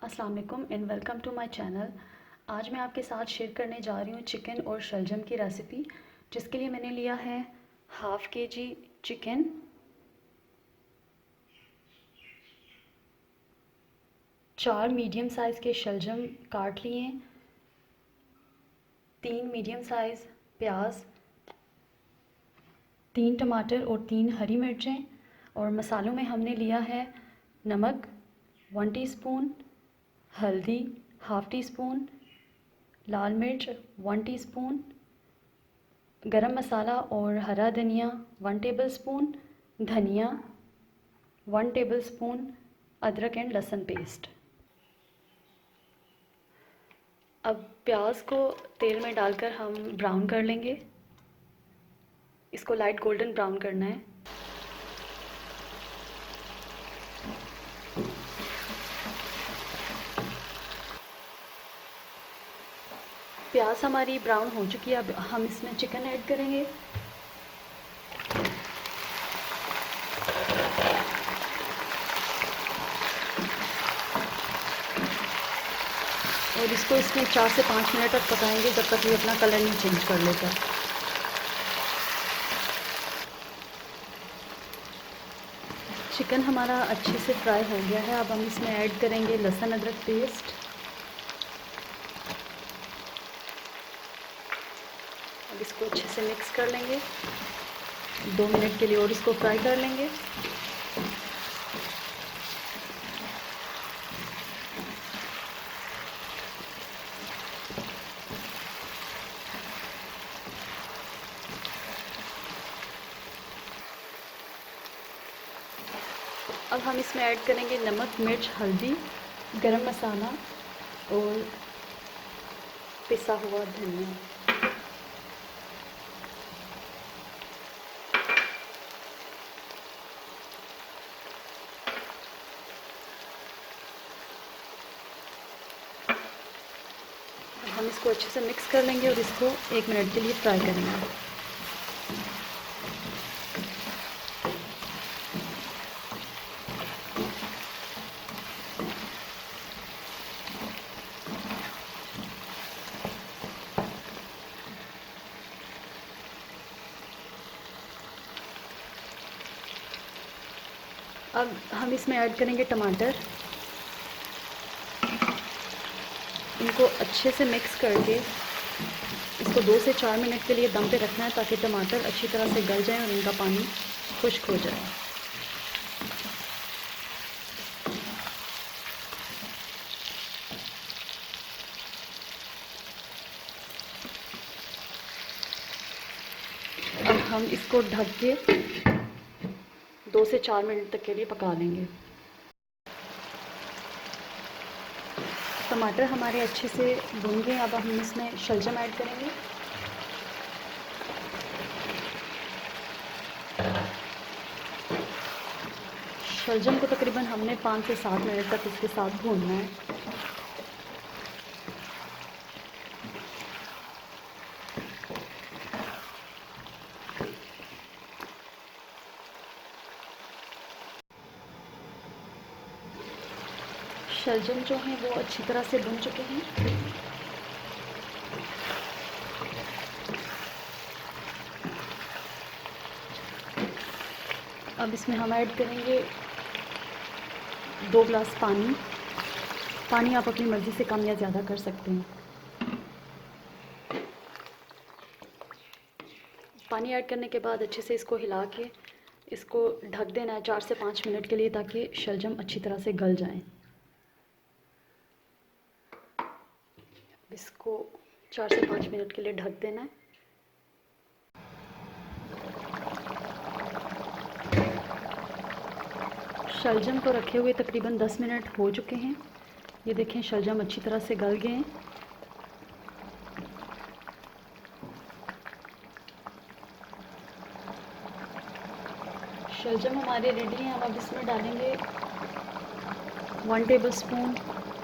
अस्सलाम वालेकुम and welcome to my channel. आज मैं आपके साथ शेयर करने जा रही हूँ चिकन और शलजम की रेसिपी, जिसके लिए मैंने लिया है half kg chicken, 4 medium size के शलजम काट लिए, 3 मीडियम साइज़ प्याज, 3 टमाटर और 3 हरी मिर्चें। और मसालों में हमने लिया है नमक 1 टीस्पून, हल्दी हाफ़ टी स्पून, लाल मिर्च 1 टीस्पून, गरम मसाला और हरा धनिया 1 टेबलस्पून, धनिया 1 टेबलस्पून, अदरक एंड लहसुन पेस्ट। अब प्याज को तेल में डालकर हम ब्राउन कर लेंगे। इसको लाइट गोल्डन ब्राउन करना है। प्याज हमारी ब्राउन हो चुकी है। अब हम इसमें चिकन ऐड करेंगे। और इसको इसमें 4 से 5 मिनट तक पकाएंगे, जब तक ये अपना कलर नहीं चेंज कर लेता। चिकन हमारा अच्छे से फ्राई हो गया है। अब हम इसमें ऐड करेंगे लहसुन अदरक पेस्ट। अब इसको अच्छे से मिक्स कर लेंगे 2 मिनट के लिए और इसको फ्राई कर लेंगे। अब हम इसमें ऐड करेंगे नमक, मिर्च, हल्दी, गरम मसाला और पिसा हुआ धनिया। अब हम इसको अच्छे से मिक्स कर लेंगे और इसको 1 मिनट के लिए फ्राई करेंगे। अब हम इसमें ऐड करेंगे टमाटर। इनको अच्छे से मिक्स करके इसको 2 से 4 मिनट के लिए दम पे रखना है, ताकि टमाटर अच्छी तरह से गल जाए और इनका पानी खुश्क हो जाए। अब हम इसको ढक के 2 से 4 मिनट तक के लिए पका लेंगे। टमाटर हमारे अच्छे से भुन गए। अब हम इसमें शलजम ऐड करेंगे। शलजम को तकरीबन हमने 5 से 7 मिनट तक इसके साथ भूनना है। शलजम जो हैं वो अच्छी तरह से भुन चुके हैं। अब इसमें हम ऐड करेंगे 2 गिलास पानी। पानी आप अपनी मर्ज़ी से कम या ज़्यादा कर सकते हैं। पानी ऐड करने के बाद अच्छे से इसको हिला के इसको ढक देना है 4 से 5 मिनट के लिए, ताकि शलजम अच्छी तरह से गल जाएं। इसको 4 से 5 मिनट के लिए ढक देना है। शलजम को रखे हुए तकरीबन 10 मिनट हो चुके हैं। ये देखें, शलजम अच्छी तरह से गल गए हैं। शलजम हमारे रेडी हैं। अब इसमें डालेंगे 1 टेबलस्पून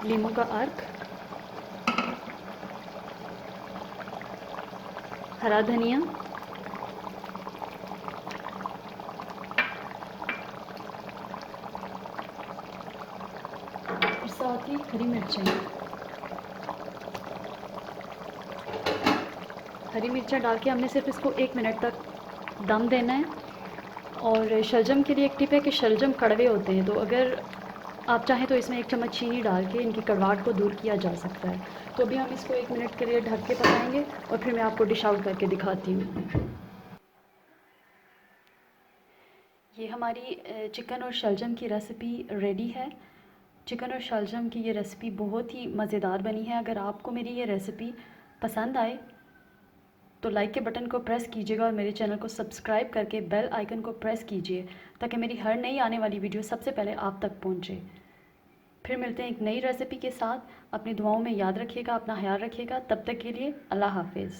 नींबू का अर्क, हरा धनिया, साथ ही हरी मिर्चें। हरी मिर्चें डाल के हमने सिर्फ इसको 1 मिनट तक दम देना है। और शलजम के लिए एक टिप है कि शलजम कड़वे होते हैं, तो अगर आप चाहें तो इसमें 1 चम्मच चीनी डाल के इनकी कड़वाहट को दूर किया जा सकता है। तो अभी हम इसको 1 मिनट के लिए ढक के पकाएंगे और फिर मैं आपको डिश आउट करके दिखाती हूँ। ये हमारी चिकन और शलजम की रेसिपी रेडी है। चिकन और शलजम की ये रेसिपी बहुत ही मज़ेदार बनी है। अगर आपको मेरी ये रेसिपी पसंद आए तो लाइक के बटन को प्रेस कीजिएगा और मेरे चैनल को सब्सक्राइब करके बेल आइकन को प्रेस कीजिए ताकि मेरी हर नई आने वाली वीडियो सबसे पहले आप तक पहुंचे। फिर मिलते हैं एक नई रेसिपी के साथ। अपनी दुआओं में याद रखिएगा, अपना ख्याल रखिएगा। तब तक के लिए अल्लाह हाफिज़।